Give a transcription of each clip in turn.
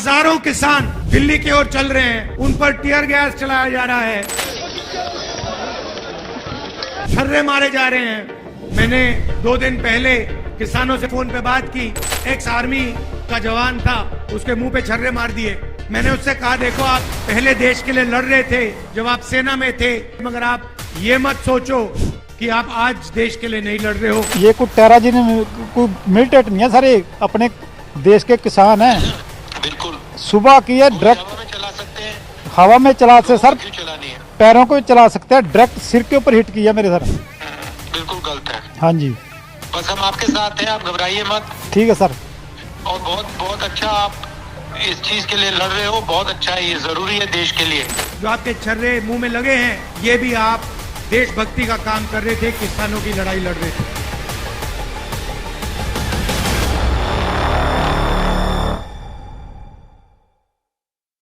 हजारों किसान दिल्ली की ओर चल रहे हैं, उन पर टीयर गैस चलाया जा रहा है, छर्रे मारे जा रहे हैं। मैंने 2 दिन पहले किसानों से फोन पे बात की, एक्स आर्मी का जवान था, उसके मुंह पे छर्रे मार दिए। मैंने उससे कहा, देखो आप पहले देश के लिए लड़ रहे थे जब आप सेना में थे, मगर आप ये मत सोचो कि आप आज देश के लिए नहीं लड़ रहे हो। ये कोई टेरा जी ने कोई मिलिटेंट नहीं है, सारे अपने देश के किसान हैं। बिल्कुल सुबह की है डायरेक्ट हवा में चला सकते हैं, हवा में चला से सर, क्यों चलानी है? पैरों को भी चला सकते हैं, डायरेक्ट सिर के ऊपर हिट किया मेरे सर। बिल्कुल गलत है। हाँ जी, बस हम आपके साथ हैं, आप घबराइए मत। ठीक है सर। और बहुत बहुत अच्छा आप इस चीज के लिए लड़ रहे हो, बहुत अच्छा है, ये जरूरी है देश के लिए। जो आपके छर्रे मुंह में लगे हैं, ये भी आप देशभक्ति का काम कर रहे थे, किसानों की लड़ाई लड़ रहे थे।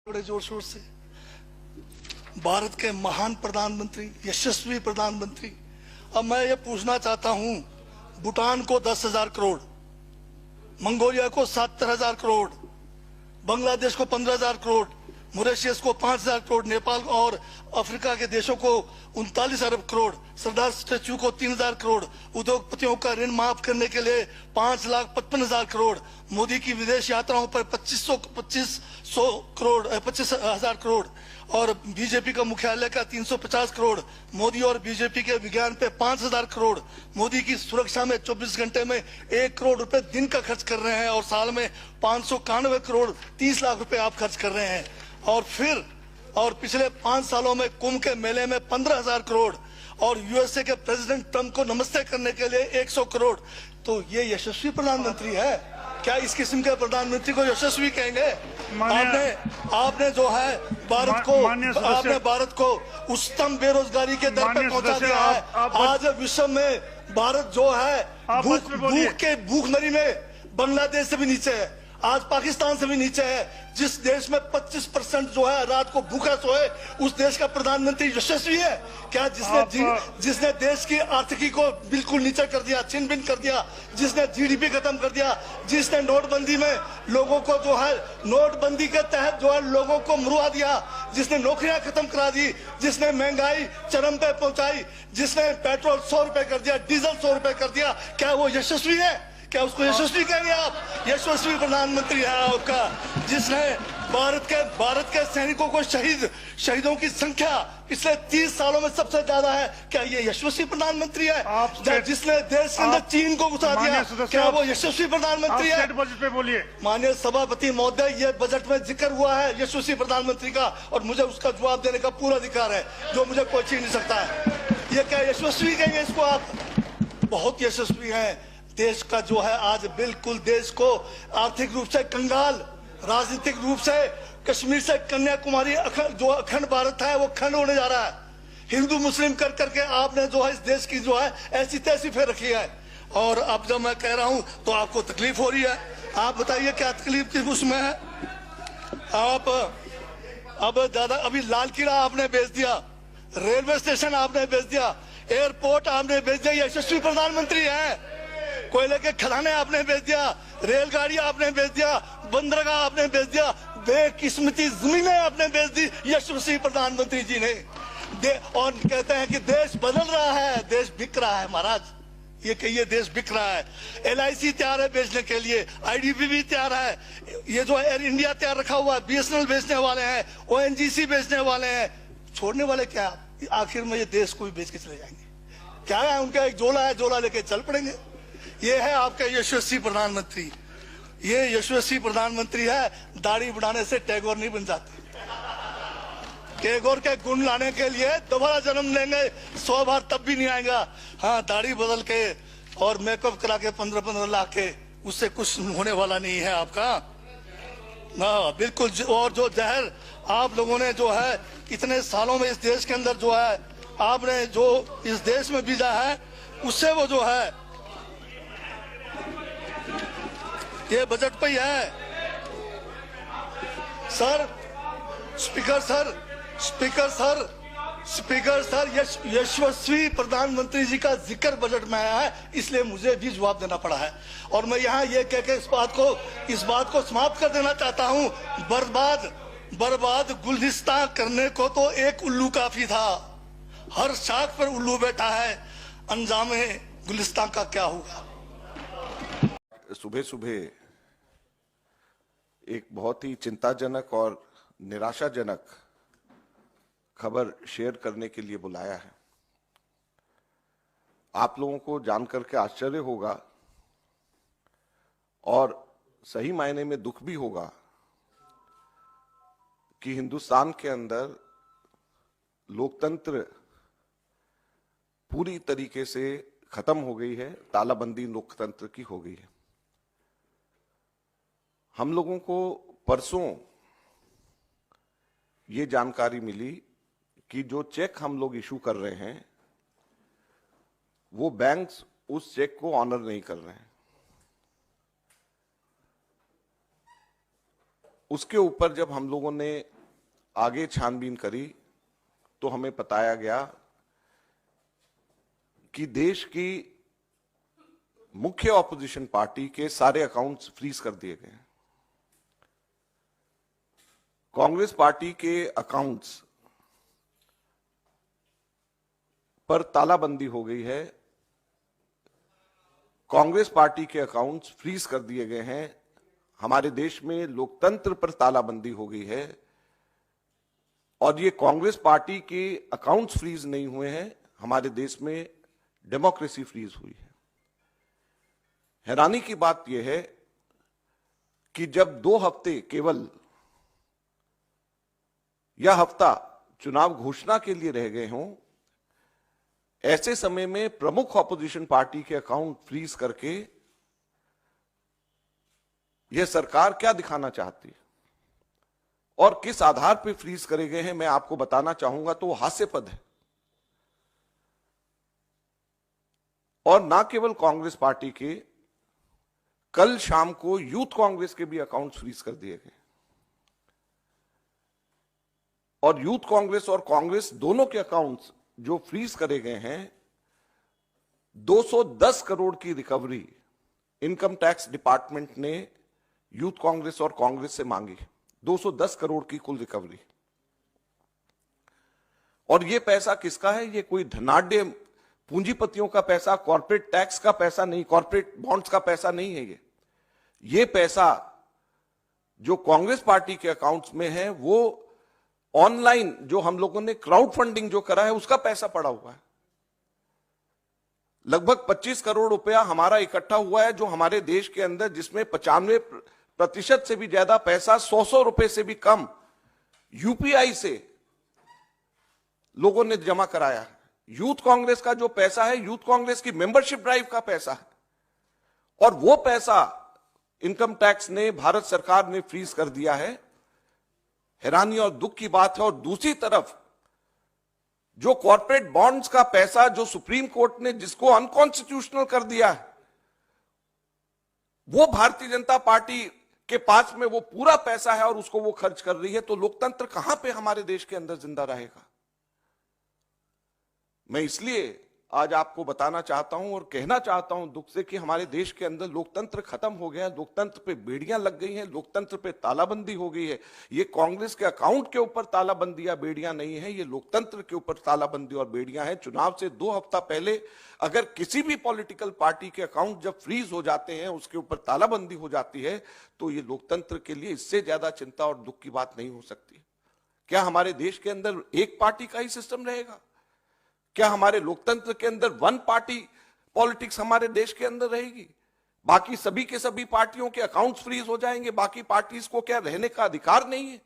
बड़े जोर शोर से भारत के महान प्रधानमंत्री, यशस्वी प्रधानमंत्री, अब मैं ये पूछना चाहता हूं, भूटान को 10,000 करोड़, मंगोलिया को 70,000 करोड़, बांग्लादेश को 15,000 करोड़, मॉरिशस को 5,000 करोड़, नेपाल और अफ्रीका के देशों को 39 अरब करोड़, सरदार स्टैच्यू को 3,000 करोड़, उद्योगपतियों का ऋण माफ करने के लिए 5,55,000 करोड़, मोदी की विदेश यात्राओं पर 25,000 करोड़ और बीजेपी का मुख्यालय का 350 करोड़, मोदी और बीजेपी के विज्ञान पे 5,000 करोड़, मोदी की सुरक्षा में 24 घंटे में 1 करोड़ रुपए दिन का खर्च कर रहे हैं और साल में 591 करोड़ 30 लाख रुपए आप खर्च कर रहे हैं। और पिछले 5 सालों में कुंभ के मेले में 15,000 करोड़ और यूएसए के प्रेसिडेंट ट्रंप को नमस्ते करने के लिए 100 करोड़। तो ये यशस्वी प्रधानमंत्री है क्या? इस किस्म के प्रधानमंत्री को यशस्वी कहेंगे? आपने जो है भारत को उच्चतम बेरोजगारी के दर पे पहुंचा दिया है। आज विश्व में भारत जो है भूखमरी में बांग्लादेश से भी नीचे है, आज पाकिस्तान से भी नीचे है। जिस देश में 25% जो है रात को भूखा सोए, उस देश का प्रधानमंत्री यशस्वी है क्या? जिसने देश की आर्थिकी को बिल्कुल नीचे कर दिया, छिन भिन कर दिया, जिसने जीडीपी खत्म कर दिया, जिसने नोटबंदी में लोगों को जो है नोटबंदी के तहत जो है लोगों को मरवा दिया, जिसने नौकरियां खत्म करा दी, जिसने महंगाई चरम पे पहुंचाई, जिसने पेट्रोल 100 रुपए कर दिया, डीजल 100 रुपए कर दिया, क्या वो यशस्वी है? क्या उसको यशस्वी कहेंगे आप? यशस्वी प्रधानमंत्री है आपका, जिसने भारत के सैनिकों को शहीदों की संख्या पिछले 30 सालों में सबसे ज्यादा है। क्या ये यशस्वी प्रधानमंत्री है? जिसने देश के अंदर चीन को घुसा दिया, क्या वो यशस्वी प्रधानमंत्री है? बजट पे बोलिए। माननीय सभापति महोदय, ये बजट में जिक्र हुआ है यशस्वी प्रधानमंत्री का और मुझे उसका जवाब देने का पूरा अधिकार है, जो मुझे कोई छीन नहीं सकता है। ये क्या यशस्वी कहेंगे इसको आप? बहुत यशस्वी है। देश का जो है आज बिल्कुल देश को आर्थिक रूप से कंगाल, राजनीतिक रूप से कश्मीर से कन्याकुमारी जो अखंड भारत है वो खंड होने जा रहा है। हिंदू मुस्लिम कर करके आपने जो है इस देश की जो है ऐसी तैसी फेर रखी है। और अब जब मैं कह रहा हूं तो आपको तकलीफ हो रही है। आप बताइए क्या तकलीफ की उसमें है? आप अब ज्यादा अभी लाल किला आपने बेच दिया, रेलवे स्टेशन आपने बेच दिया, एयरपोर्ट आपने बेच दिया। यशस्वी प्रधानमंत्री है। कोयले के खदाने आपने बेच दिया, रेलगाड़ी आपने बेच दिया, बंदरगाह आपने बेच दिया, बेकिस्मती जमीनें आपने बेच दी यशस्वी प्रधानमंत्री जी ने। और कहते हैं कि देश बदल रहा है, देश बिक रहा है। महाराज, ये कहिए देश बिक रहा है। LIC तैयार है बेचने के लिए, IDB भी तैयार है, ये जो एयर इंडिया तैयार रखा हुआ है, BSNL बेचने वाले हैं, ONGC बेचने वाले हैं। छोड़ने वाले क्या? आखिर में ये देश को भी बेच के चले जाएंगे। क्या है उनका? एक झोला है, झोला लेके चल पड़ेंगे। ये है आपका यशस्वी प्रधानमंत्री। ये यशस्वी प्रधानमंत्री है। दाढ़ी बढ़ाने से टैगोर नहीं बन जाते। टैगोर के गुण लाने के लिए दोबारा जन्म लेंगे 100 बार, तब भी नहीं आएगा। हाँ, दाढ़ी बदल के और मेकअप करा के 15-15 लाख के, उससे कुछ होने वाला नहीं है आपका। हाँ बिल्कुल। और जो जहर आप लोगों ने जो है इतने सालों में इस देश के अंदर जो है आपने जो इस देश में बीजा है, उससे वो जो है ये बजट पे ही है। स्पीकर सर, स्पीकर सर, यशस्वी प्रधानमंत्री जी का जिक्र बजट में आया है, इसलिए मुझे भी जवाब देना पड़ा है। और मैं यहाँ ये कह के इस बात को समाप्त कर देना चाहता हूँ, बर्बाद गुलिस्तान करने को तो एक उल्लू काफी था। हर शाख पर उल्लू बैठा है, अंजामे गुलिस्तान का क्या होगा। सुबह सुबह एक बहुत ही चिंताजनक और निराशाजनक खबर शेयर करने के लिए बुलाया है। आप लोगों को जानकर के आश्चर्य होगा और सही मायने में दुख भी होगा कि हिंदुस्तान के अंदर लोकतंत्र पूरी तरीके से खत्म हो गई है, तालाबंदी लोकतंत्र की हो गई है। हम लोगों को परसों ये जानकारी मिली कि जो चेक हम लोग इशू कर रहे हैं वो बैंक्स उस चेक को ऑनर नहीं कर रहे हैं। उसके ऊपर जब हम लोगों ने आगे छानबीन करी तो हमें बताया गया कि देश की मुख्य ऑपोजिशन पार्टी के सारे अकाउंट्स फ्रीज कर दिए गए हैं। कांग्रेस पार्टी के अकाउंट्स पर तालाबंदी हो गई है। कांग्रेस पार्टी के अकाउंट्स फ्रीज कर दिए गए हैं। हमारे देश में लोकतंत्र पर तालाबंदी हो गई है और ये कांग्रेस पार्टी के अकाउंट्स फ्रीज नहीं हुए हैं, हमारे देश में डेमोक्रेसी फ्रीज हुई है। हैरानी की बात यह है कि जब 2 हफ्ते केवल यह हफ्ता चुनाव घोषणा के लिए रह गए हों, ऐसे समय में प्रमुख ऑपोजिशन पार्टी के अकाउंट फ्रीज करके यह सरकार क्या दिखाना चाहती है और किस आधार पर फ्रीज करे गए हैं, मैं आपको बताना चाहूंगा तो वो हास्यास्पद है। और ना केवल कांग्रेस पार्टी के, कल शाम को यूथ कांग्रेस के भी अकाउंट फ्रीज कर दिए गए और यूथ कांग्रेस और कांग्रेस दोनों के अकाउंट्स जो फ्रीज करे गए हैं, 210 करोड़ की रिकवरी इनकम टैक्स डिपार्टमेंट ने यूथ कांग्रेस और कांग्रेस से मांगी। 210 करोड़ की कुल रिकवरी। और यह पैसा किसका है? यह कोई धनाढ्य पूंजीपतियों का पैसा, कॉर्पोरेट टैक्स का पैसा नहीं, कॉर्पोरेट बॉन्ड्स का पैसा नहीं है। ये पैसा जो कांग्रेस पार्टी के अकाउंट्स में है वो ऑनलाइन जो हम लोगों ने क्राउड फंडिंग जो करा है उसका पैसा पड़ा हुआ है। लगभग 25 करोड़ रुपया हमारा इकट्ठा हुआ है, जो हमारे देश के अंदर, जिसमें 95% से भी ज्यादा पैसा 100 रुपए से भी कम यूपीआई से लोगों ने जमा कराया है। यूथ कांग्रेस का जो पैसा है, यूथ कांग्रेस की मेंबरशिप ड्राइव का पैसा है और वो पैसा इनकम टैक्स ने, भारत सरकार ने फ्रीज कर दिया है। हैरानी और दुख की बात है। और दूसरी तरफ जो कॉर्पोरेट बॉन्ड्स का पैसा जो सुप्रीम कोर्ट ने जिसको अनकॉन्स्टिट्यूशनल कर दिया है, वो भारतीय जनता पार्टी के पास में वो पूरा पैसा है और उसको वो खर्च कर रही है। तो लोकतंत्र कहां पे हमारे देश के अंदर जिंदा रहेगा? मैं इसलिए आज आपको बताना चाहता हूं और कहना चाहता हूं दुख से कि हमारे देश के अंदर लोकतंत्र खत्म हो गया है, लोकतंत्र पे बेड़ियां लग गई हैं, लोकतंत्र पे तालाबंदी हो गई है। ये कांग्रेस के अकाउंट के ऊपर तालाबंदी या बेड़ियां नहीं है, ये लोकतंत्र के ऊपर तालाबंदी और बेड़ियां हैं। चुनाव से 2 हफ्ता पहले अगर किसी भी पॉलिटिकल पार्टी के अकाउंट जब फ्रीज हो जाते हैं, उसके ऊपर तालाबंदी हो जाती है, तो ये लोकतंत्र के लिए इससे ज्यादा चिंता और दुख की बात नहीं हो सकती। क्या हमारे देश के अंदर एक पार्टी का ही सिस्टम रहेगा? क्या हमारे लोकतंत्र के अंदर 1 पार्टी पॉलिटिक्स हमारे देश के अंदर रहेगी? बाकी सभी के सभी पार्टियों के अकाउंट्स फ्रीज हो जाएंगे? बाकी पार्टीज को क्या रहने का अधिकार नहीं है?